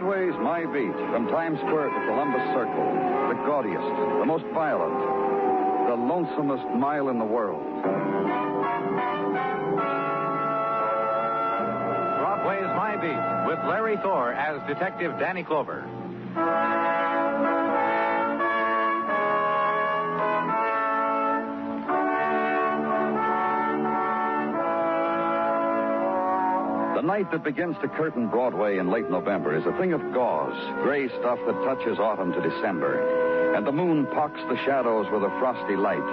Broadway's My Beat, from Times Square to Columbus Circle, the gaudiest, the most violent, the lonesomest mile in the world. Broadway's My Beat, with Larry Thor as Detective Danny Clover. The night that begins to curtain Broadway in late November is a thing of gauze, gray stuff that touches autumn to December. And the moon pocks the shadows with a frosty light.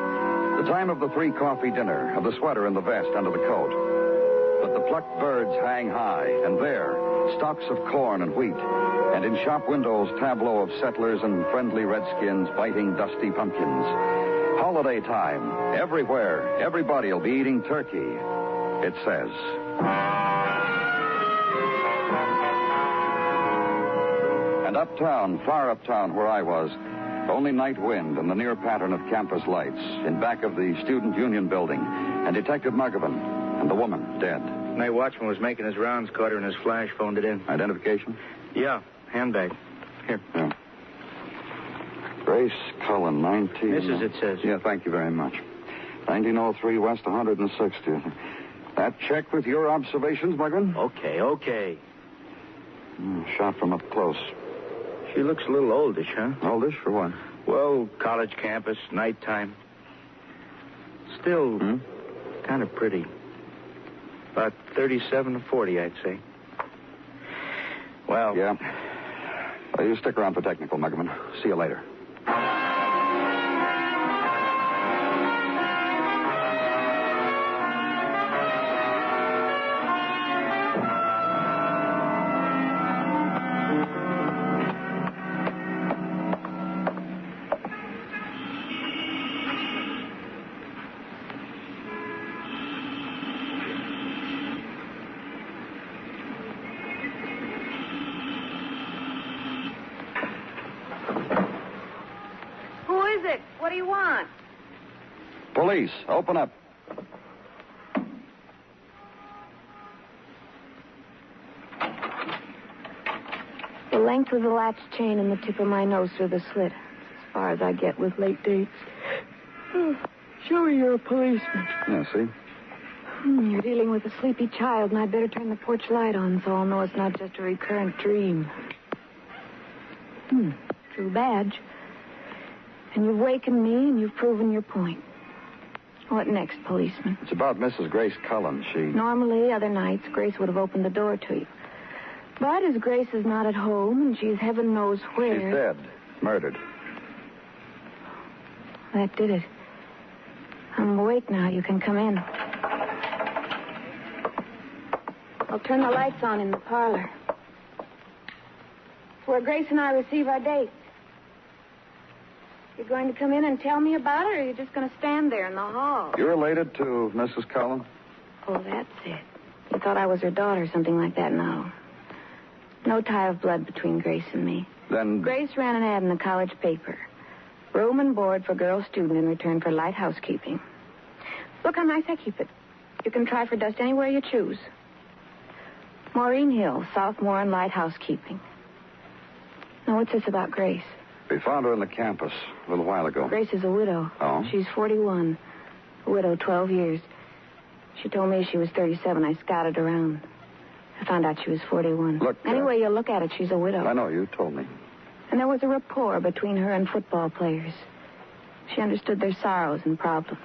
The time of the 3 coffee dinner, of the sweater and the vest under the coat. But the plucked birds hang high, and there, stalks of corn and wheat. And in shop windows, tableau of settlers and friendly redskins biting dusty pumpkins. Holiday time. Everywhere, everybody'll be eating turkey, it says. And uptown, far uptown where I was, only night wind and the near pattern of campus lights in back of the Student Union building, and Detective Muggavan and the woman dead. Night watchman was making his rounds, caught her in his flash, phoned it in. Identification? Yeah, handbag. Here. Yeah. Grace Cullen, 19... Mrs., it says. Yeah, thank you very much. 1903 West 160th. That check with your observations, Muggavan? Okay. Shot from up close. She looks a little oldish, huh? Oldish? For what? Well, college campus, nighttime. Still kind of pretty. About 37 to 40, I'd say. Well... Yeah. Well, you stick around for technical, Muggavan. See you later. What do you want? Police, open up. The length of the latch chain and the tip of my nose through the slit. It's as far as I get with late dates. Show me you're a policeman. Yeah, see? You're dealing with a sleepy child, and I'd better turn the porch light on so I'll know it's not just a recurrent dream. True badge. And you've wakened me, and you've proven your point. What next, policeman? It's about Mrs. Grace Cullen. Normally, other nights, Grace would have opened the door to you. But as Grace is not at home, and she's heaven knows where... She's dead. Murdered. That did it. I'm awake now. You can come in. I'll turn the lights on in the parlor. It's where Grace and I receive our dates. You going to come in and tell me about it, or are you just going to stand there in the hall? You related to Mrs. Cullen? Oh, that's it. You thought I was her daughter, something like that. No. No tie of blood between Grace and me. Then... Grace ran an ad in the college paper. Room and board for girl student in return for light housekeeping. Look how nice I keep it. You can try for dust anywhere you choose. Maureen Hill, sophomore in light housekeeping. Now, what's this about Grace? We found her in the campus a little while ago. Grace is a widow. Oh? She's 41. A widow, 12 years. She told me she was 37. I scouted around. I found out she was 41. Look... Anyway you look at it, she's a widow. I know, you told me. And there was a rapport between her and football players. She understood their sorrows and problems.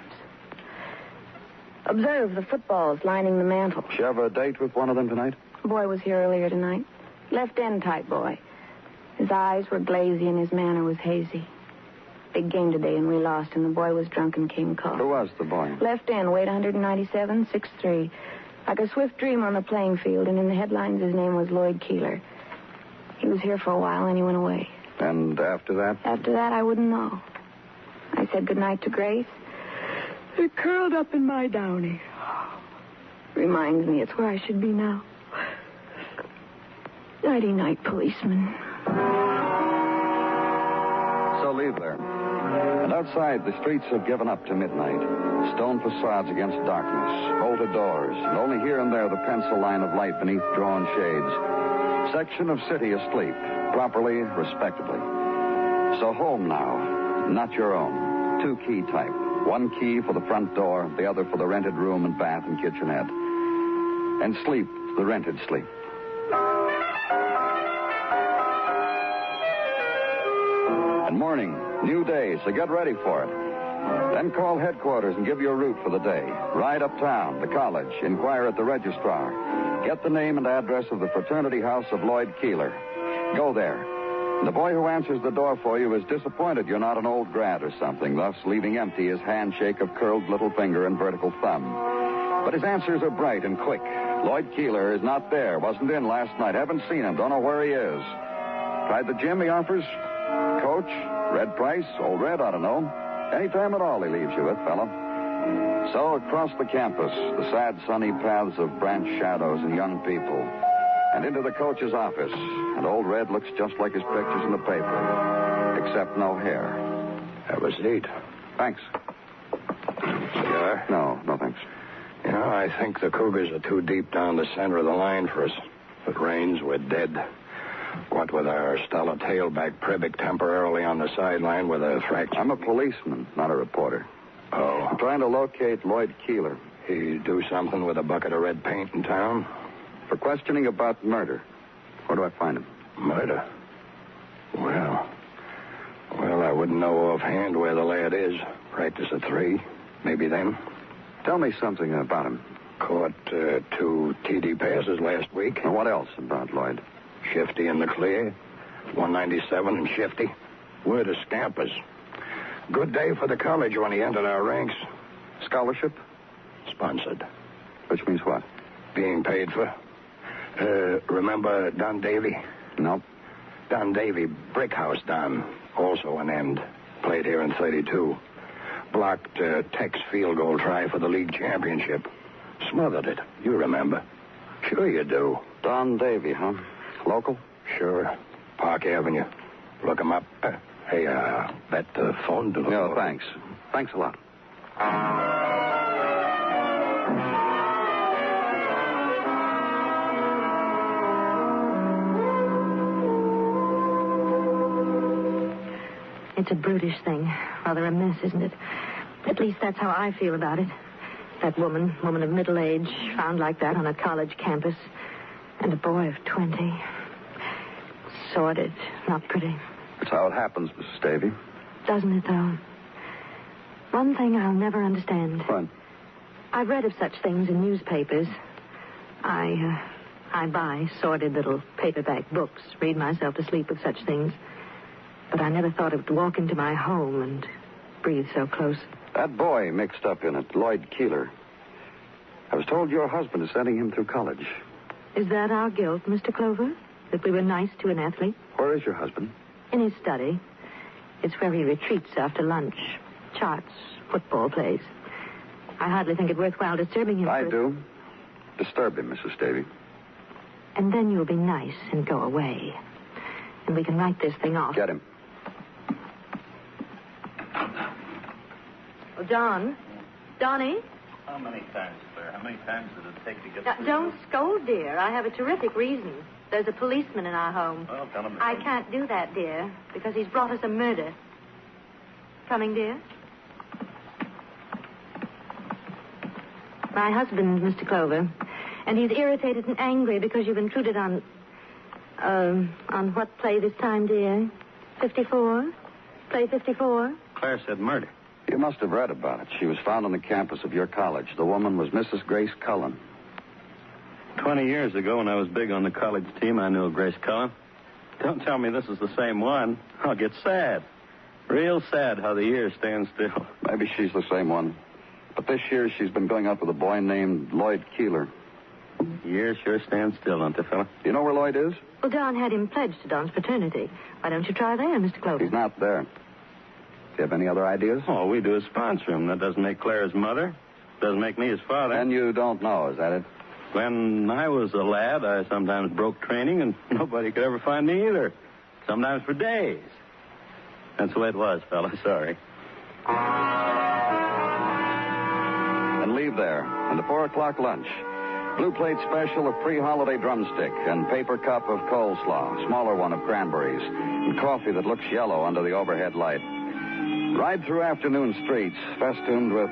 Observe the footballs lining the mantel. She have a date with one of them tonight? A boy was here earlier tonight. Left-end type boy. His eyes were glazy and his manner was hazy. Big game today and we lost, and the boy was drunk and came called. Who was the boy? Left end, weight 197, 6'3". Like a swift dream on the playing field, and in the headlines his name was Lloyd Keeler. He was here for a while and he went away. And after that? After that, I wouldn't know. I said goodnight to Grace. It curled up in my downy. Reminds me it's where I should be now. Nighty-night, policeman. So leave there. And outside, the streets have given up to midnight. Stone facades against darkness, bolted doors, and only here and there the pencil line of light beneath drawn shades. Section of city asleep, properly, respectably. So home now, not your own. 2-key type. One key for the front door, the other for the rented room and bath and kitchenette. And sleep, the rented sleep. And morning, new day, so get ready for it. Then call headquarters and give your route for the day. Ride uptown, the college, inquire at the registrar. Get the name and address of the fraternity house of Lloyd Keeler. Go there. The boy who answers the door for you is disappointed you're not an old grad or something, thus leaving empty his handshake of curled little finger and vertical thumb. But his answers are bright and quick. Lloyd Keeler is not there, wasn't in last night, haven't seen him, don't know where he is. Tried the gym he offers? Coach? Red Price? Old Red? I don't know. Any time at all he leaves you with, fella. So across the campus, the sad sunny paths of branch shadows and young people, and into the coach's office, and Old Red looks just like his pictures in the paper, except no hair. Have a seat. Thanks. Cigar? No, thanks. You know, I think the Cougars are too deep down the center of the line for us. If it rains, we're dead. What with our stellar tailback Prebick temporarily on the sideline with a fracture. I'm a policeman, not a reporter. Oh. I'm trying to locate Lloyd Keeler. He do something with a bucket of red paint in town? For questioning about murder. Where do I find him? Murder? Well, I wouldn't know offhand where the lad is. Practice at 3. Maybe then. Tell me something about him. Caught 2 TD passes last week. And what else about Lloyd? Shifty in the clear. 197 and shifty. We're the Scampers. Good day for the college when he entered our ranks. Scholarship? Sponsored. Which means what? Being paid for. Remember Don Davy? Nope. Don Davy, Brick House Don. Also an end. Played here in 32. Blocked Tech's field goal try for the league championship. Smothered it. You remember. Sure you do. Don Davy, huh? Local? Sure. Park Avenue. Look him up. Hey, that phone... No, thanks. Thanks a lot. It's a brutish thing. Rather a mess, isn't it? At least that's how I feel about it. That woman of middle age, found like that on a college campus. And a boy of 20. Sordid, not pretty. That's how it happens, Mrs. Davy. Doesn't it, though? One thing I'll never understand. What? I've read of such things in newspapers. I buy sordid little paperback books, read myself to sleep with such things. But I never thought of walk into my home and breathe so close. That boy mixed up in it, Lloyd Keeler. I was told your husband is sending him through college. Is that our guilt, Mr. Clover? That we were nice to an athlete? Where is your husband? In his study. It's where he retreats after lunch. Charts, football plays. I hardly think it worthwhile disturbing him. I do. Disturb him, Mrs. Davy. And then you'll be nice and go away. And we can write this thing off. Get him. Well, John. Donnie? How many times, sir? How many times did it take to get Now, through? don't scold, dear. I have a terrific reason. There's a policeman in our home. Well, tell him to I come. can't do that, dear, because he's brought us a murder. Coming, dear? My husband, Mr. Clover. And he's irritated and angry because you've intruded on what play this time, dear? 54? Play 54? Claire said murder. You must have read about it. She was found on the campus of your college. The woman was Mrs. Grace Cullen. 20 years ago, when I was big on the college team, I knew a Grace Cullen. Don't tell me this is the same one. I'll get sad. Real sad how the years stand still. Maybe she's the same one. But this year she's been going out with a boy named Lloyd Keeler. Years sure stand still, don't they, fella? Do you know where Lloyd is? Well, Don had him pledged to Don's fraternity. Why don't you try there, Mr. Clover? He's not there. Do you have any other ideas? All we do is sponsor him. That doesn't make Claire his mother. Doesn't make me his father. And you don't know, is that it? When I was a lad, I sometimes broke training, and nobody could ever find me either. Sometimes for days. That's the way it was, fella. Sorry. And leave there. And the 4 o'clock lunch. Blue plate special of pre-holiday drumstick and paper cup of coleslaw, smaller one of cranberries, and coffee that looks yellow under the overhead light. Ride through afternoon streets festooned with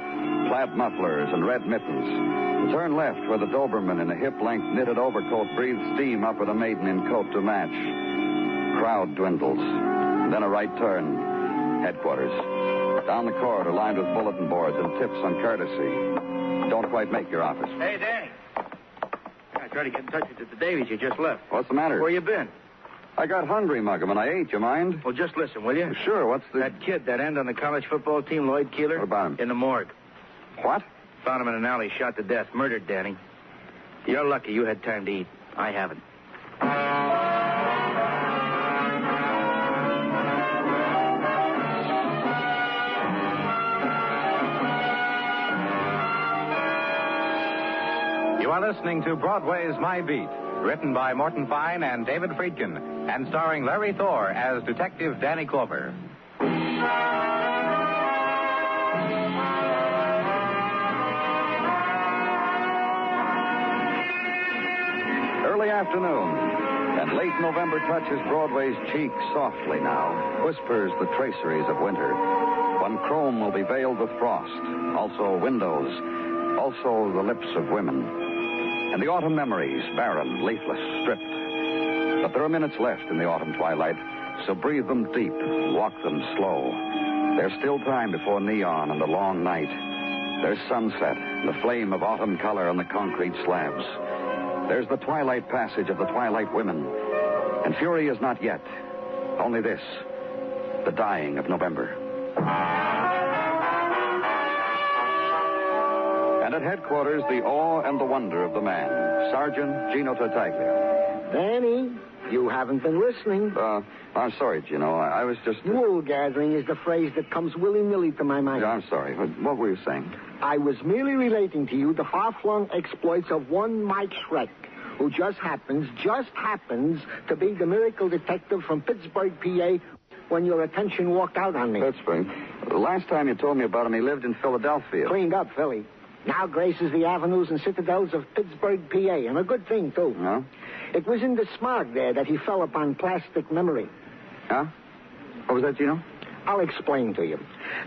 plaid mufflers and red mittens. Turn left where the Doberman in a hip-length knitted overcoat breathes steam up at a maiden in coat to match. Crowd dwindles. Then a right turn. Headquarters. Down the corridor lined with bulletin boards and tips on courtesy. Don't quite make your office. Hey, Danny. I tried to get in touch with you at the Davies. You just left. What's the matter? Where you been? I got hungry, Muggavan. I ate. You mind? Well, just listen, will you? Sure. What's the... That kid that end on the college football team, Lloyd Keeler? What about him? In the morgue. What? Found him in an alley, shot to death, murdered, Danny. You're lucky you had time to eat. I haven't. You are listening to Broadway's My Beat, written by Morton Fine and David Friedkin, and starring Larry Thor as Detective Danny Clover. Early afternoon, and late November touches Broadway's cheek softly now, whispers the traceries of winter, when chrome will be veiled with frost, also windows, also the lips of women. And the autumn memories, barren, leafless, stripped. But there are minutes left in the autumn twilight, so breathe them deep, walk them slow. There's still time before neon and the long night. There's sunset, the flame of autumn color on the concrete slabs. There's the twilight passage of the twilight women. And fury is not yet. Only this, the dying of November. And at headquarters, the awe and the wonder of the man, Sergeant Gino Tartaglia. Danny, you haven't been listening. I'm sorry, Gino. I was just... Wool gathering is the phrase that comes willy-nilly to my mind. Yeah, I'm sorry. What were you saying? I was merely relating to you the far-flung exploits of one Mike Schreck, who just happens to be the miracle detective from Pittsburgh, PA, when your attention walked out on me. Pittsburgh? The last time you told me about him, he lived in Philadelphia. Cleaned up, Philly. Now graces the avenues and citadels of Pittsburgh, PA, and a good thing, too. No? It was in the smog there that he fell upon plastic memory. Huh? What was that, Gino? I'll explain to you.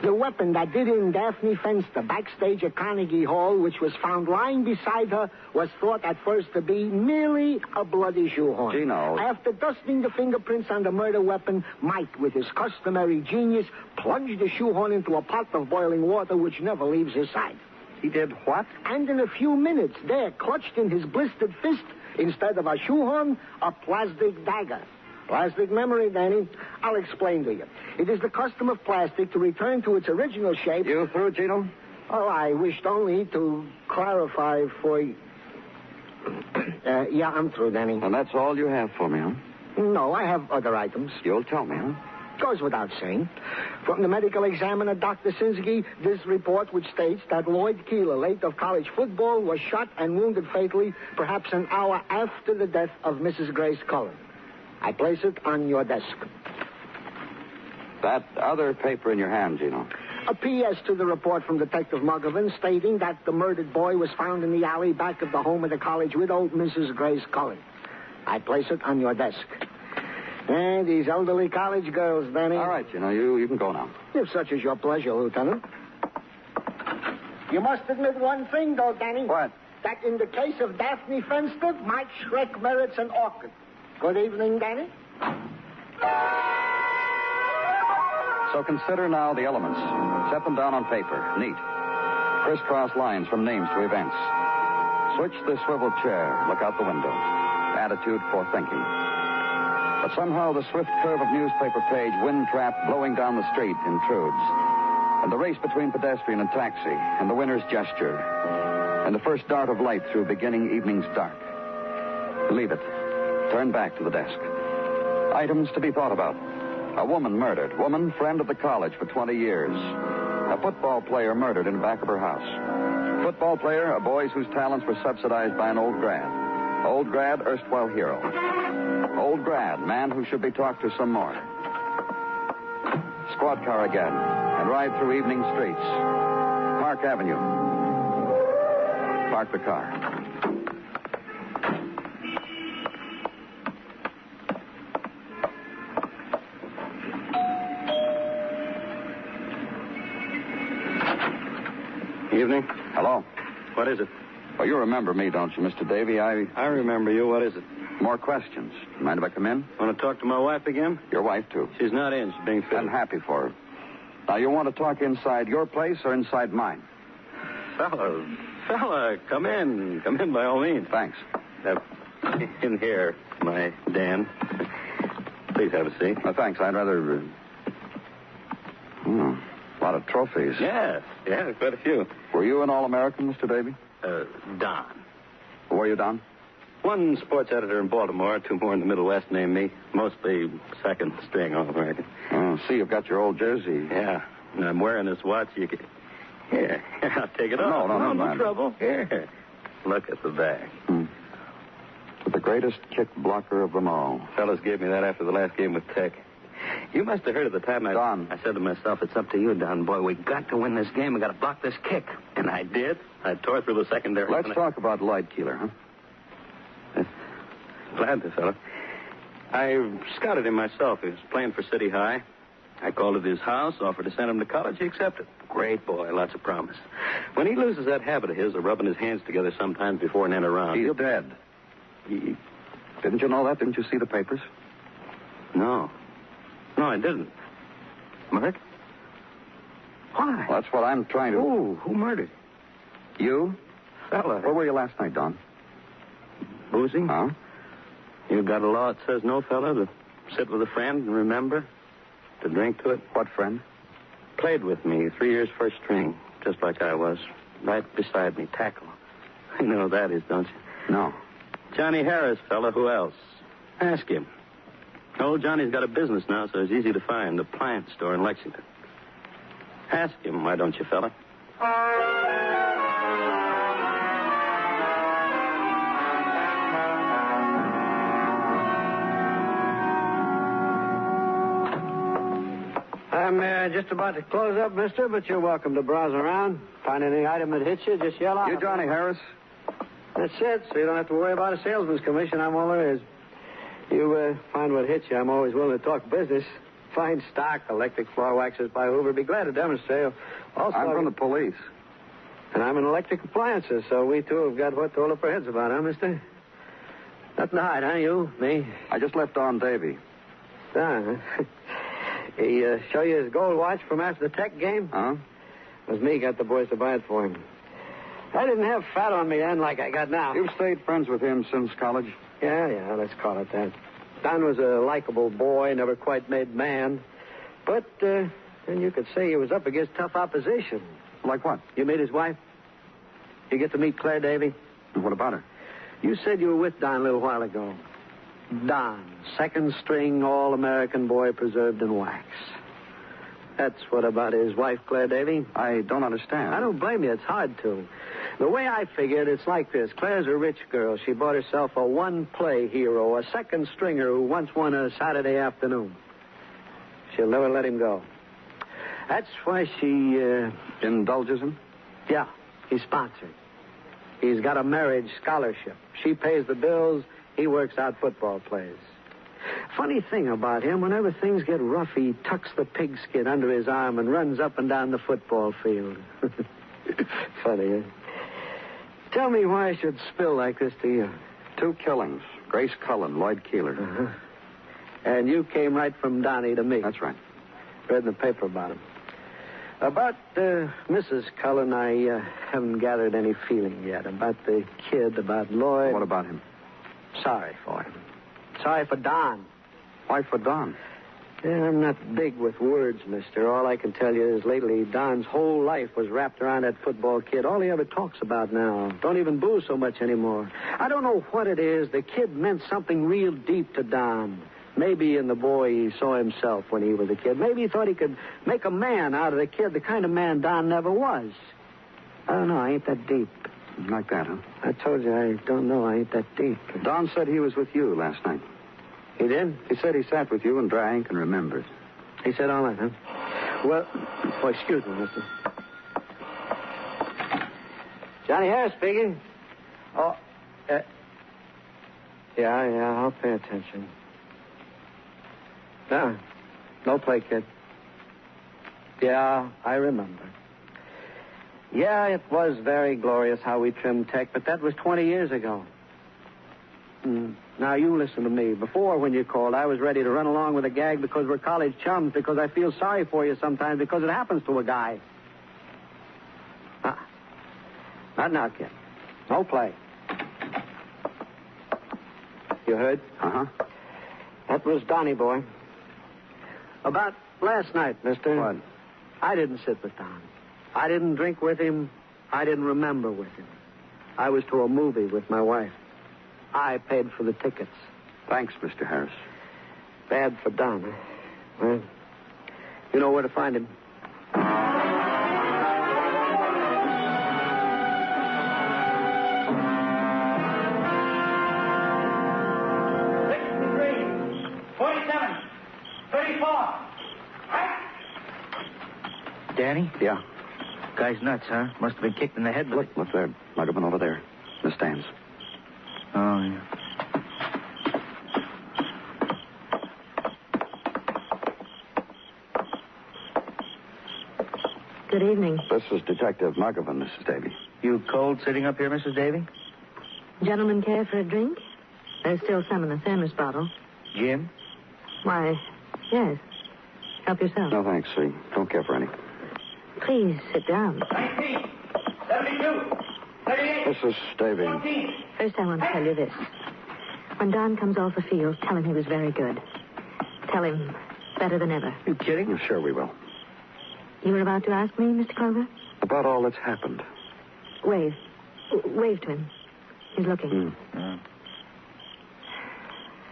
The weapon that did in Daphne Fenster backstage at Carnegie Hall, which was found lying beside her, was thought at first to be merely a bloody shoehorn. Gino. After dusting the fingerprints on the murder weapon, Mike, with his customary genius, plunged the shoehorn into a pot of boiling water which never leaves his side. He did what? And in a few minutes, there, clutched in his blistered fist, instead of a shoehorn, a plastic dagger. Plastic memory, Danny. I'll explain to you. It is the custom of plastic to return to its original shape. You through, Gino? Oh, I wished only to clarify for you. Yeah, I'm through, Danny. And that's all you have for me, huh? No, I have other items. You'll tell me, huh? Goes without saying. From the medical examiner, Dr. Sinski, this report which states that Lloyd Keeler, late of college football, was shot and wounded fatally perhaps an hour after the death of Mrs. Grace Cullen. I place it on your desk. That other paper in your hand, Gino. A P.S. to the report from Detective Muggavan stating that the murdered boy was found in the alley back of the home of the college widow, Mrs. Grace Cullen. I place it on your desk. And these elderly college girls, Danny. All right, Gino, you can go now. If such is your pleasure, Lieutenant. You must admit one thing, though, Danny. What? That in the case of Daphne Fenster, Mike Schreck merits an orchid. Good evening, Danny. So consider now the elements. Set them down on paper, neat. Crisscross lines from names to events. Switch the swivel chair, look out the window. Attitude for thinking. But somehow the swift curve of newspaper page, wind trap blowing down the street, intrudes. And the race between pedestrian and taxi, and the winner's gesture, and the first dart of light through beginning evening's dark. Leave it. Turn back to the desk. Items to be thought about. A woman murdered. Woman, friend of the college for 20 years. A football player murdered in the back of her house. Football player, a boy whose talents were subsidized by an old grad. Old grad, erstwhile hero. Old grad, man who should be talked to some more. Squad car again, and ride through evening streets. Park Avenue. Park the car. Evening. Hello. What is it? Well, you remember me, don't you, Mr. Davy? I remember you. What is it? More questions. Mind if I come in? Want to talk to my wife again? Your wife, too. She's not in. She's being fitted. I'm happy for her. Now, you want to talk inside your place or inside mine? Fella, come in. Come in by all means. Thanks. In here, my Dan. Please have a seat. Thanks. I'd rather... A lot of trophies. Yes, quite a few. Were you an All-American, Mr. Davy? Don. Were you, Don? One sports editor in Baltimore, two more in the Middle West named me. Mostly second string All-American. Oh, see, you've got your old jersey. Yeah, and I'm wearing this watch. You can... Here, I'll take it off. No trouble. Here. Look at the back. The greatest kick blocker of them all. Fellas gave me that after the last game with Tech. You must have heard at the time Don. I said to myself, it's up to you, Don. Boy, we got to win this game. We got to block this kick. And I did. I tore through the secondary. Let's talk about Lloyd Keeler, huh? Glad to, fella. I scouted him myself. He was playing for City High. I called at his house, offered to send him to college. He accepted. Great boy, lots of promise. When he loses that habit of his of rubbing his hands together sometimes before an end around... He's dead. Didn't you know that? Didn't you see the papers? No, I didn't. Murdered? Why? Well, that's what I'm trying to... Who murdered? You? Fella. Where were you last night, Don? Boozing? Huh? You got a law that says no, fella, to sit with a friend and remember, to drink to it. What friend? Played with me 3 years first string, just like I was. Right beside me, tackle. You know who that is, don't you? No. Johnny Harris, fella. Who else? Ask him. Old Johnny's got a business now, so it's easy to find. The plant store in Lexington. Ask him, why don't you, fella? I'm just about to close up, mister, but you're welcome to browse around. Find any item that hits you, just yell out. You Johnny Harris? That's it, so you don't have to worry about a salesman's commission. I'm all there is. You find what hits you. I'm always willing to talk business. Fine stock, electric floor waxes by Hoover. Be glad to demonstrate. Also, I'm from the police. And I'm in electric appliances, so we two have got what to hold up our heads about, huh, mister? Nothing to hide, huh, you, me? I just left Don Davy. He show you his gold watch from after the Tech game? Huh? It was me got the boys to buy it for him. I didn't have fat on me then like I got now. You've stayed friends with him since college? Yeah, let's call it that. Don was a likable boy, never quite made man. But then you could say he was up against tough opposition. Like what? You meet his wife? You get to meet Claire Davy? What about her? You said you were with Don a little while ago. Don, second string All-American boy preserved in wax. That's what about his wife, Claire Davy? I don't understand. I don't blame you. It's hard to. The way I figured, it's like this. Claire's a rich girl. She bought herself a one-play hero, a second stringer who once won a Saturday afternoon. She'll never let him go. That's why she... Indulges him? Yeah, he's sponsored. He's got a marriage scholarship. She pays the bills. He works out football plays. Funny thing about him, whenever things get rough, he tucks the pigskin under his arm and runs up and down the football field. Funny, eh? Tell me why I should spill like this to you. 2 killings. Grace Cullen, Lloyd Keeler. Uh-huh. And you came right from Donnie to me. That's right. Read in the paper about him. About Mrs. Cullen, I haven't gathered any feeling yet. About the kid, about Lloyd. What about him? Sorry for him. Sorry for Don. Why for Don? Yeah, I'm not big with words, mister. All I can tell you is lately Don's whole life was wrapped around that football kid. All he ever talks about now. Don't even booze so much anymore. I don't know what it is. The kid meant something real deep to Don. Maybe in the boy he saw himself when he was a kid. Maybe he thought he could make a man out of the kid, the kind of man Don never was. I don't know. I ain't that deep. Like that, huh? I told you I don't know. I ain't that deep. Don said he was with you last night. He did? He said he sat with you in dry ink and remembers. He said all that, huh? Well, excuse me, mister. Johnny Harris speaking. Oh, yeah, I'll pay attention. No play, kid. Yeah, I remember. Yeah, it was very glorious how we trimmed Tech, but that was 20 years ago. Now, you listen to me. Before, when you called, I was ready to run along with a gag because we're college chums, because I feel sorry for you sometimes, because it happens to a guy. Not now, kid. No play. You heard? Uh-huh. That was Donnie, boy. About last night, mister. What? I didn't sit with Don. I didn't drink with him. I didn't remember with him. I was to a movie with my wife. I paid for the tickets. Thanks, Mr. Harris. Bad for Don. Well, you know where to find him. Danny? Yeah. Guy's nuts, huh? Must have been kicked in the head with Look there. Muggavan over there. In the stands. Oh, yeah. Good evening. This is Detective Muggavan, Mrs. Davy. You cold sitting up here, Mrs. Davy? Gentlemen care for a drink? There's still some in the thermos bottle. Jim? Why, yes. Help yourself. No, thanks. We don't care for any. Please sit down. 19, 72, 38, This is Davy. 14. First, I want to tell you this. When Don comes off the field, tell him he was very good. Tell him better than ever. You kidding? Sure we will. You were about to ask me, Mr. Clover? About all that's happened. Wave. Wave to him. He's looking.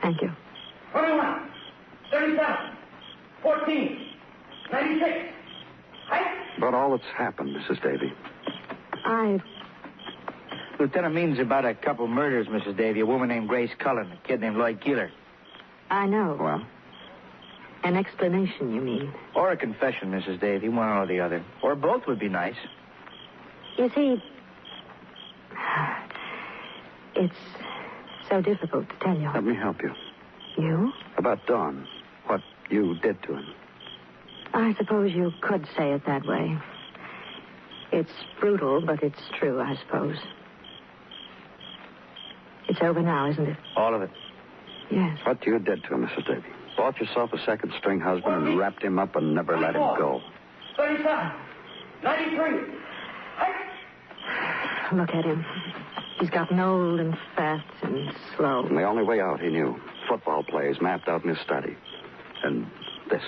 Thank you. 21, 37, 14, 96. About all that's happened, Mrs. Davy. Lieutenant means about a couple murders, Mrs. Davy. A woman named Grace Cullen, a kid named Lloyd Keeler. I know. Well? An explanation, you mean? Or a confession, Mrs. Davy, one or the other. Or both would be nice. You see, it's so difficult to tell you. Let me help you. You? About Don. What you did to him. I suppose you could say it that way. It's brutal, but it's true, I suppose. It's over now, isn't it? All of it. Yes. What you did to him, Mrs. Davy. Bought yourself a second-string husband and wrapped him up and never let him go. 37, 93. Look at him. He's gotten old and fat and slow. And the only way out, he knew. Football plays mapped out in his study. And this.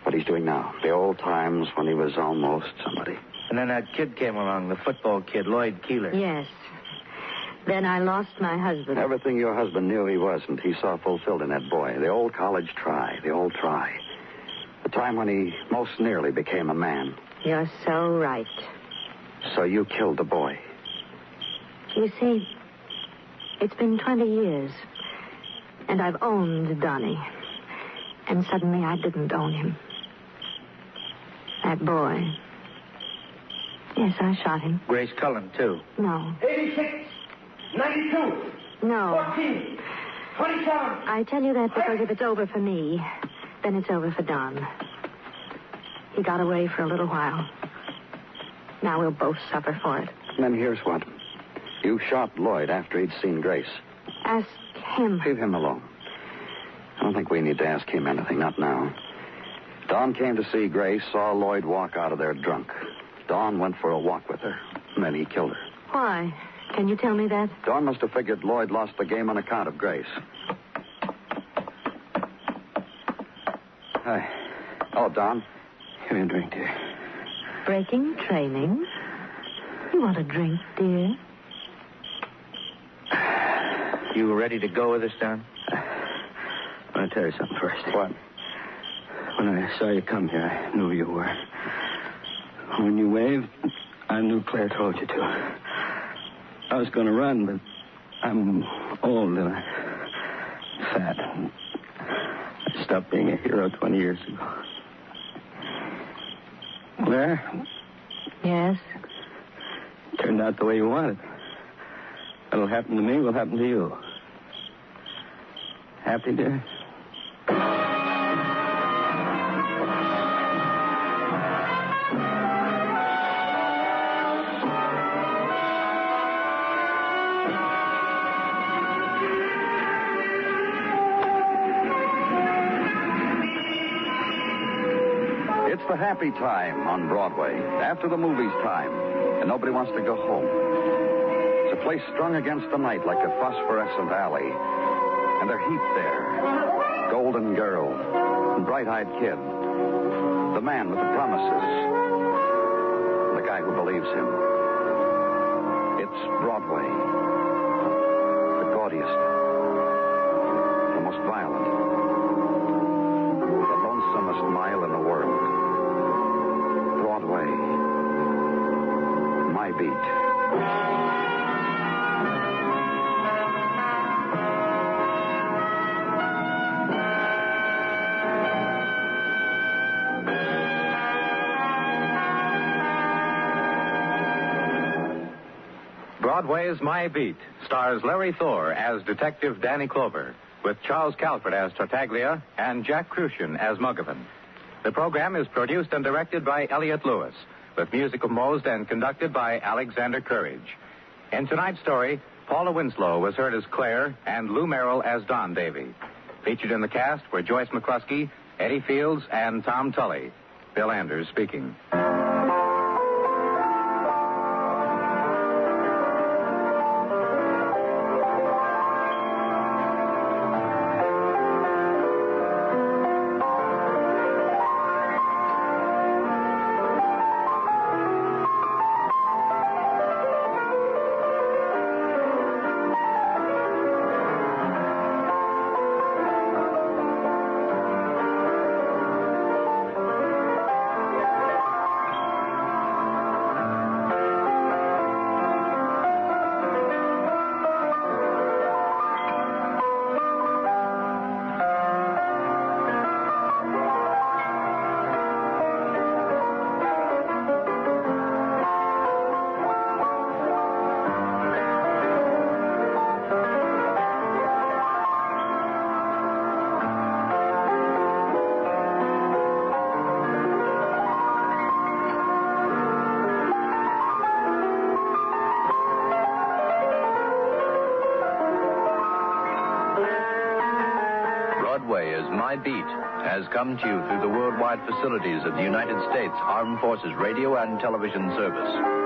What he's doing now. The old times when he was almost somebody. And then that kid came along, the football kid, Lloyd Keeler. Yes. Then I lost my husband. Everything your husband knew he wasn't, he saw fulfilled in that boy. The old college try, the old try. The time when he most nearly became a man. You're so right. So you killed the boy. You see, it's been 20 years, and I've owned Donnie. And suddenly I didn't own him. That boy. Yes, I shot him. Grace Cullen, too. No. 86, 92, No. 14, 27. I tell you that because if it's over for me, then it's over for Don. He got away for a little while. Now we'll both suffer for it. And then here's what. You shot Lloyd after he'd seen Grace. Ask him. Leave him alone. I don't think we need to ask him anything, not now. Don came to see Grace, saw Lloyd walk out of there drunk. Don went for a walk with her, and then he killed her. Why? Can you tell me that? Don must have figured Lloyd lost the game on account of Grace. Hi. Oh, Don. Give me a drink, dear. Breaking training? You want a drink, dear? You ready to go with us, Don? I want to tell you something first. What? When I saw you come here, I knew who you were. When you waved, I knew Claire told you to. I was going to run, but I'm old and fat. I stopped being a hero 20 years ago. Claire? Yes? Turned out the way you wanted. What'll happen to me will happen to you. Happy, dear? the happy time on Broadway, after the movie's time, and nobody wants to go home. It's a place strung against the night like a phosphorescent alley, and they're heaped there. Golden girl, and bright-eyed kid, the man with the promises, and the guy who believes him. It's Broadway, the gaudiest, the most violent, the lonesomest mile in the world. Broadway, my beat. Broadway's My Beat stars Larry Thor as Detective Danny Clover, with Charles Calvert as Tartaglia and Jack Kruschen as Muggavan. The program is produced and directed by Elliott Lewis, with music composed and conducted by Alexander Courage. In tonight's story, Paula Winslow was heard as Claire and Lou Merrill as Don Davy. Featured in the cast were Joyce McCluskey, Eddie Fields, and Tom Tully. Bill Anders speaking. Broadway is My Beat has come to you through the worldwide facilities of the United States Armed Forces Radio and Television Service.